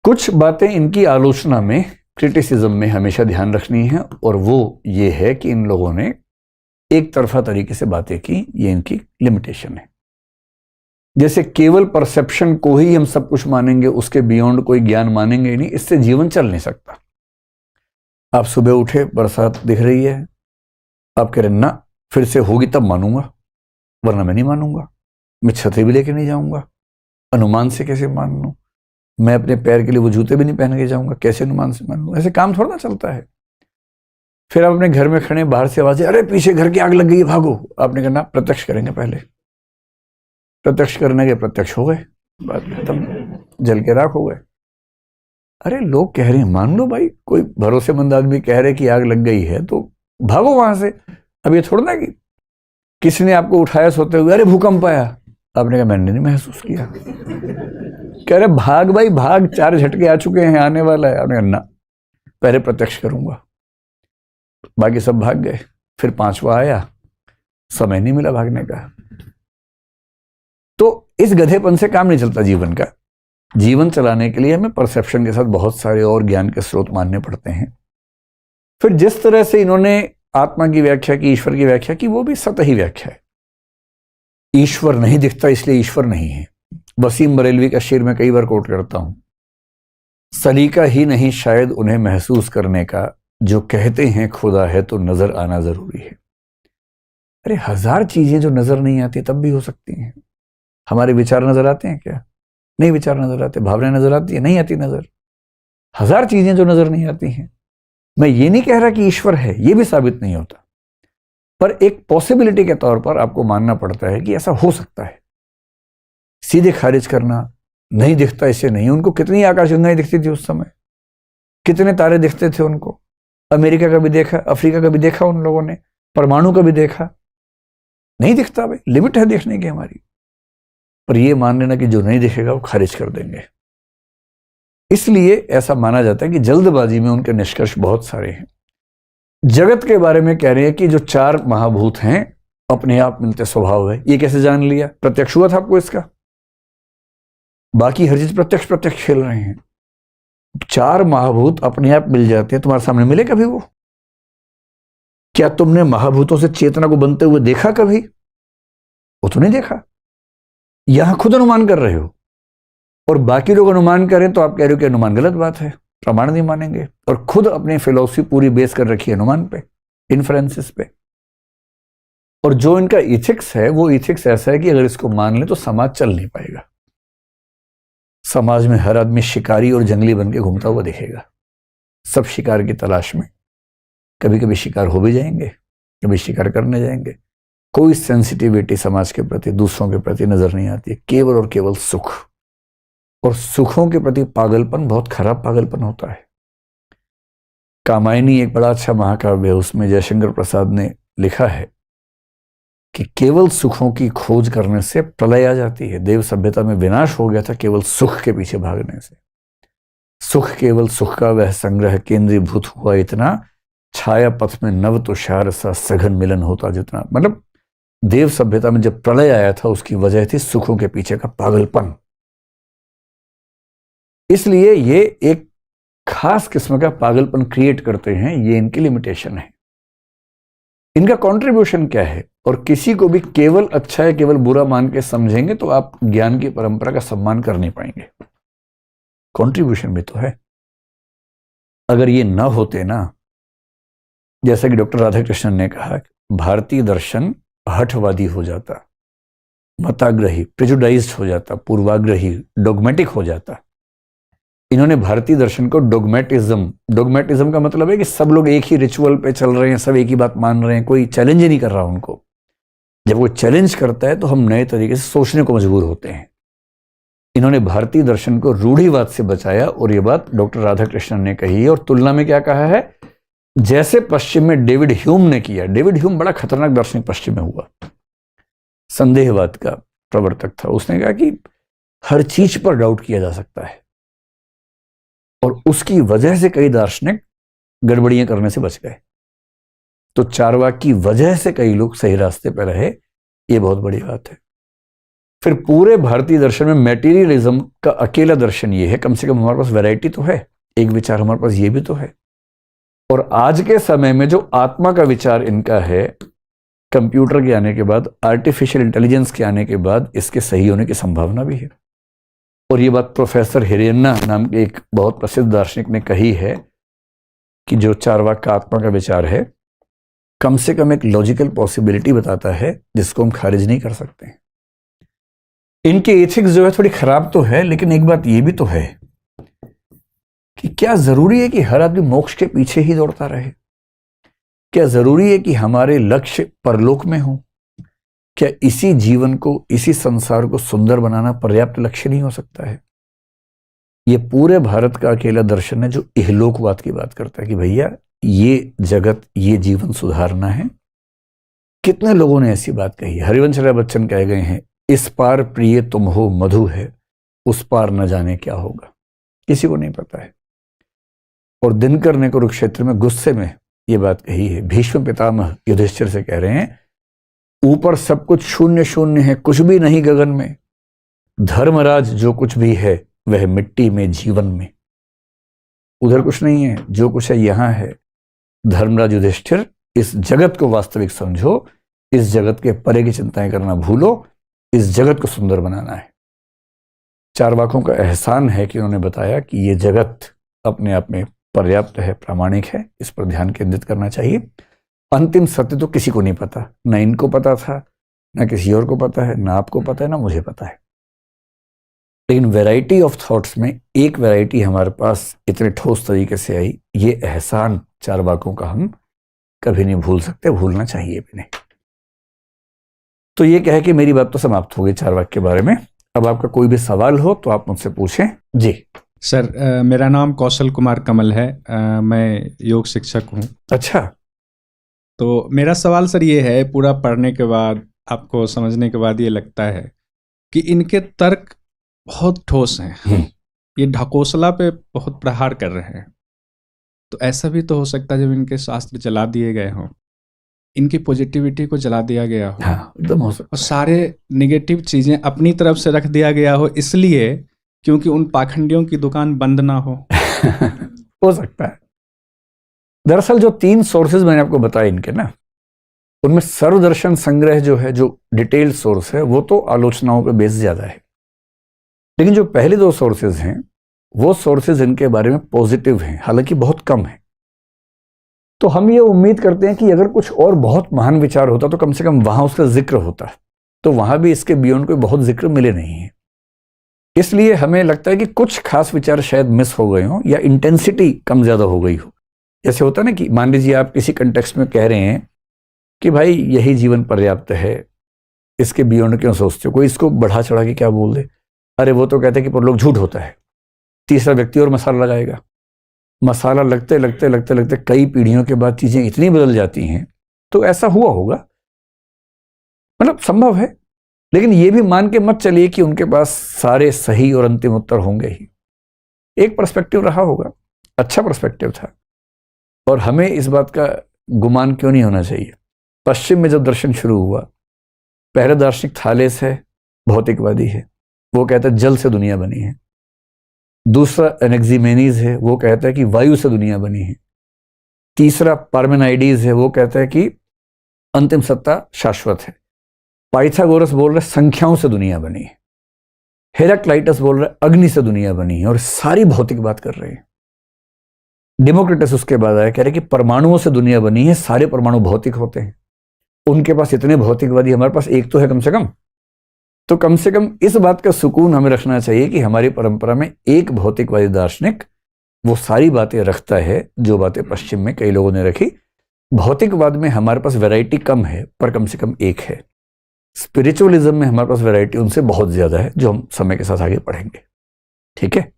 कुछ बातें इनकी आलोचना में, क्रिटिसिज्म में हमेशा ध्यान रखनी है, और वो ये है कि इन लोगों ने एक तरफा तरीके से बातें की, ये इनकी लिमिटेशन है। जैसे केवल परसेप्शन को ही हम सब कुछ मानेंगे, उसके बियॉन्ड कोई ज्ञान मानेंगे ही नहीं, इससे जीवन चल नहीं सकता। आप सुबह उठे, बरसात दिख रही है, आप कह रहे ना फिर से होगी तब मानूंगा, वरना मैं नहीं मानूंगा, मैं छतरी भी लेके नहीं जाऊंगा, अनुमान से कैसे मान लूं, मैं अपने पैर के लिए वो जूते भी नहीं पहन के जाऊंगा, कैसे अनुमान से मान लूं, ऐसे काम थोड़ा ना चलता है। फिर आप अपने घर में खड़े, बाहर से आवाजें, अरे पीछे घर की आग लग गई है, भागो। आपने कहा ना प्रत्यक्ष करेंगे, पहले प्रत्यक्ष करने के प्रत्यक्ष हो गए, बात खत्म, जल के राख हो गए। अरे लोग कह रहे हैं मान लो भाई, कोई भरोसेमंद आदमी कह रहे कि आग लग गई है तो भागो वहां से। अब ये थोड़ा ना कि किसी ने आपको उठाया सोते हुए, अरे भूकंप आया, आपने कहा मैंने नहीं महसूस किया, कह रहे भाग भाई भाग, 4 झटके आ चुके हैं, आने वाला है। आपने कहा ना पहले प्रत्यक्ष करूंगा, बाकी सब भाग गए। फिर 5वां आया, समय नहीं मिला भागने का। तो इस गधेपन से काम नहीं चलता जीवन का। जीवन चलाने के लिए हमें परसेप्शन के साथ बहुत सारे और ज्ञान के स्रोत मानने पड़ते हैं। फिर जिस तरह से इन्होंने आत्मा की व्याख्या की, ईश्वर की व्याख्या की, वो भी सतही व्याख्या है। ईश्वर नहीं दिखता इसलिए ईश्वर नहीं है। वसीम बरेलवी का शेर मैं कई बार कोट करता हूं, सलीका ही नहीं शायद उन्हें महसूस करने का, जो कहते हैं खुदा है तो नजर आना जरूरी है। अरे 1000 चीजें जो नजर नहीं आती तब भी हो सकती हैं। हमारे विचार नजर आते हैं क्या? नहीं विचार नजर आते। भावनाएं नजर आती है? नहीं आती नजर। 1000 चीजें जो नजर नहीं आती हैं। मैं ये नहीं कह रहा कि ईश्वर है, ये भी साबित नहीं होता, पर एक पॉसिबिलिटी के तौर पर आपको मानना पड़ता है कि ऐसा हो सकता है। सीधे खारिज करना, नहीं दिखता इसे नहीं। उनको कितनी आकाशगंगाएं दिखती थी उस समय, कितने तारे दिखते थे उनको। अमेरिका का भी देखा, अफ्रीका का भी देखा उन लोगों ने, परमाणु का भी देखा। नहीं दिखता भाई, लिमिट है देखने की हमारी। पर ये मान लेना कि जो नहीं दिखेगा वो खारिज कर देंगे। इसलिए ऐसा माना जाता है कि जल्दबाजी में उनके निष्कर्ष बहुत सारे हैं। जगत के बारे में कह रहे हैं कि जो 4 महाभूत हैं अपने आप मिलते स्वभाव है। ये कैसे जान लिया? प्रत्यक्ष हुआ था आपको इसका? बाकी हर चीज प्रत्यक्ष प्रत्यक्ष खेल रहे हैं। 4 महाभूत अपने आप मिल जाते हैं, तुम्हारे सामने मिले कभी वो? क्या तुमने महाभूतों से चेतना को बनते हुए देखा कभी? वो तो नहीं देखा। यहां खुद अनुमान कर रहे हो, और बाकी लोग अनुमान करें तो आप कह रहे हो कि अनुमान गलत बात है, प्रमाण नहीं मानेंगे, और खुद अपनी फिलॉसफी पूरी बेस कर रखी है अनुमान पे, इन्फ्रेंसेस पे। और जो इनका इथिक्स है वो इथिक्स ऐसा है कि अगर इसको मान ले तो समाज चल नहीं पाएगा। समाज में हर आदमी शिकारी और जंगली बन के घूमता हुआ दिखेगा, सब शिकार की तलाश में। कभी कभी शिकार हो भी जाएंगे, कभी शिकार करने जाएंगे। कोई सेंसिटिविटी समाज के प्रति, दूसरों के प्रति नजर नहीं आती है। केवल और केवल सुख, और सुखों के प्रति पागलपन बहुत खराब पागलपन होता है। कामायनी एक बड़ा अच्छा महाकाव्य है, उसमें जयशंकर प्रसाद ने लिखा है कि केवल सुखों की खोज करने से प्रलय आ जाती है। देव सभ्यता में विनाश हो गया था केवल सुख के पीछे भागने से। सुख केवल सुख का वह संग्रह केंद्रीभूत हुआ इतना, छाया पथ में नव तुषार सा सघन मिलन होता जितना। मतलब देव सभ्यता में जब प्रलय आया था उसकी वजह थी सुखों के पीछे का पागलपन। इसलिए ये एक खास किस्म का पागलपन क्रिएट करते हैं। ये इनकी लिमिटेशन है। इनका कंट्रीब्यूशन क्या है? और किसी को भी केवल अच्छा है केवल बुरा मान के समझेंगे तो आप ज्ञान की परंपरा का सम्मान कर नहीं पाएंगे। कंट्रीब्यूशन भी तो है। अगर ये ना होते ना, जैसा कि डॉक्टर राधाकृष्णन ने कहा, भारतीय दर्शन हठवादी हो जाता, मताग्रही, प्रेजुडाइज्ड हो जाता, पूर्वाग्रही, डोगमेटिक हो जाता। इन्होंने भारतीय दर्शन को डोगमेटिज्म का मतलब है कि सब लोग एक ही रिचुअल पे चल रहे हैं, सब एक ही बात मान रहे हैं, कोई चैलेंज ही नहीं कर रहा उनको। जब वो चैलेंज करता है तो हम नए तरीके से सोचने को मजबूर होते हैं। इन्होंने भारतीय दर्शन को रूढ़िवाद से बचाया, और ये बात डॉक्टर राधाकृष्णन ने कही है। और तुलना में क्या कहा है? जैसे पश्चिम में डेविड ह्यूम ने किया। डेविड ह्यूम बड़ा खतरनाक दार्शनिक पश्चिम में हुआ, संदेहवाद का प्रवर्तक था। उसने कहा कि हर चीज पर डाउट किया जा सकता है, और उसकी वजह से कई दार्शनिक गड़बड़ियां करने से बच गए। तो चारवाक की वजह से कई लोग सही रास्ते पर रहे, ये बहुत बड़ी बात है। फिर पूरे भारतीय दर्शन में मेटीरियलिज्म का अकेला दर्शन ये है, कम से कम हमारे पास वैरायटी तो है, एक विचार हमारे पास ये भी तो है। और आज के समय में जो आत्मा का विचार इनका है, कंप्यूटर के आने के बाद, आर्टिफिशियल इंटेलिजेंस के आने के बाद इसके सही होने की संभावना भी है। और ये बात प्रोफेसर हिरेन्ना नाम के एक बहुत प्रसिद्ध दार्शनिक ने कही है कि जो चार्वाक का आत्मा का विचार है कम से कम एक लॉजिकल पॉसिबिलिटी बताता है जिसको हम खारिज नहीं कर सकते हैं। इनके एथिक्स जो है थोड़ी खराब तो है, लेकिन एक बात ये भी तो है कि क्या जरूरी है कि हर आदमी मोक्ष के पीछे ही दौड़ता रहे? क्या जरूरी है कि हमारे लक्ष्य परलोक में हो? क्या इसी जीवन को, इसी संसार को सुंदर बनाना पर्याप्त लक्ष्य नहीं हो सकता है? ये पूरे भारत का अकेला दर्शन है जो इहलोकवाद की बात करता है कि भैया ये जगत, ये जीवन सुधारना है। कितने लोगों ने ऐसी बात कही? हरिवंश राय बच्चन कह गए हैं, इस पार प्रिय तुम हो मधु है, उस पार न जाने क्या होगा। किसी को नहीं पता है। और दिनकर ने कुरुक्षेत्र में गुस्से में ये बात कही है। भीष्म पितामह युधिष्ठिर से कह रहे हैं, ऊपर सब कुछ शून्य शून्य है, कुछ भी नहीं गगन में। धर्मराज जो कुछ भी है वह मिट्टी में, जीवन में। उधर कुछ नहीं है, जो कुछ है यहां है। धर्मराज युधिष्ठिर, इस जगत को वास्तविक समझो, इस जगत के परे की चिंताएं करना भूलो, इस जगत को सुंदर बनाना है। चारवाकों का एहसान है कि उन्होंने बताया कि ये जगत अपने आप में पर्याप्त है, प्रामाणिक है, इस पर ध्यान केंद्रित करना चाहिए। अंतिम सत्य तो किसी को नहीं पता, ना इनको पता था, ना किसी और को पता है, ना आपको पता है, ना मुझे पता है। लेकिन वैरायटी ऑफ थॉट्स में एक वैरायटी हमारे पास इतने ठोस तरीके से आई, ये एहसान चारवाकों का हम कभी नहीं भूल सकते, भूलना चाहिए भी नहीं। तो ये कहे कि मेरी बात तो समाप्त हो गई चारवाक के बारे में। अब आपका कोई भी सवाल हो तो आप मुझसे पूछें। जी सर, मेरा नाम कौशल कुमार कमल है। मैं योग शिक्षक हूँ। अच्छा। तो मेरा सवाल सर ये है, पूरा पढ़ने के बाद, आपको समझने के बाद ये लगता है कि इनके तर्क बहुत ठोस हैं, ये ढकोसला पे बहुत प्रहार कर रहे हैं। तो ऐसा भी तो हो सकता है जब इनके शास्त्र जला दिए गए हों, इनकी पॉजिटिविटी को जला दिया गया हो, हाँ, एकदम हो सकता और सारे नेगेटिव चीज़ें अपनी तरफ से रख दिया गया हो, इसलिए क्योंकि उन पाखंडियों की दुकान बंद ना हो। हो सकता है। दरअसल जो 3 सोर्सेज मैंने आपको बताए इनके ना, उनमें सर्वदर्शन संग्रह जो है, जो डिटेल्ड सोर्स है, वो तो आलोचनाओं पे बेस ज्यादा है। लेकिन जो पहले 2 सोर्सेज हैं, वो सोर्सेज इनके बारे में पॉजिटिव हैं, हालांकि बहुत कम है। तो हम ये उम्मीद करते हैं कि अगर कुछ और बहुत महान विचार होता तो कम से कम वहां उसका जिक्र होता। तो वहां भी इसके बियॉन्ड कोई बहुत जिक्र मिले नहीं है। इसलिए हमें लगता है कि कुछ खास विचार शायद मिस हो गए हों, या इंटेंसिटी कम ज्यादा हो गई हो। जैसे होता है ना कि मान लीजिए आप किसी कंटेक्स्ट में कह रहे हैं कि भाई यही जीवन पर्याप्त है, इसके बियॉन्ड क्यों सोचते हो? कोई इसको बढ़ा चढ़ा के क्या बोल दे, अरे वो तो कहते हैं कि परलोक झूठ होता है। तीसरा व्यक्ति और मसाला लगाएगा। मसाला लगते लगते लगते लगते कई पीढ़ियों के बाद चीजें इतनी बदल जाती हैं। तो ऐसा हुआ होगा, मतलब संभव है। लेकिन ये भी मान के मत चलिए कि उनके पास सारे सही और अंतिम उत्तर होंगे ही। एक पर्सपेक्टिव रहा होगा, अच्छा पर्सपेक्टिव था। और हमें इस बात का गुमान क्यों नहीं होना चाहिए? पश्चिम में जब दर्शन शुरू हुआ, पहला दार्शनिक थालेस है, भौतिकवादी है, वो कहता है जल से दुनिया बनी है। दूसरा एनेक्सिमेनीज है, वो कहता है कि वायु से दुनिया बनी है। तीसरा पार्मेनाइडीज है, वो कहता है कि अंतिम सत्ता शाश्वत है। पाइथागोरस बोल रहे संख्याओं से दुनिया बनी है। हेराक्लाइटस बोल रहे अग्नि से दुनिया बनी है। और सारी भौतिक बात कर रहे हैं। डेमोक्रिटस उसके बाद आया, कह रहे कि परमाणुओं से दुनिया बनी है, सारे परमाणु भौतिक होते हैं। उनके पास इतने भौतिकवादी, हमारे पास एक तो है कम से कम। तो कम से कम इस बात का सुकून हमें रखना चाहिए कि हमारी परंपरा में एक भौतिकवादी दार्शनिक वो सारी बातें रखता है जो बातें पश्चिम में कई लोगों ने रखी। भौतिकवाद में हमारे पास वैरायटी कम है, पर कम से कम एक है। स्पिरिचुअलिज्म में हमारे पास वैरायटी उनसे बहुत ज्यादा है, जो हम समय के साथ आगे पढ़ेंगे। ठीक है।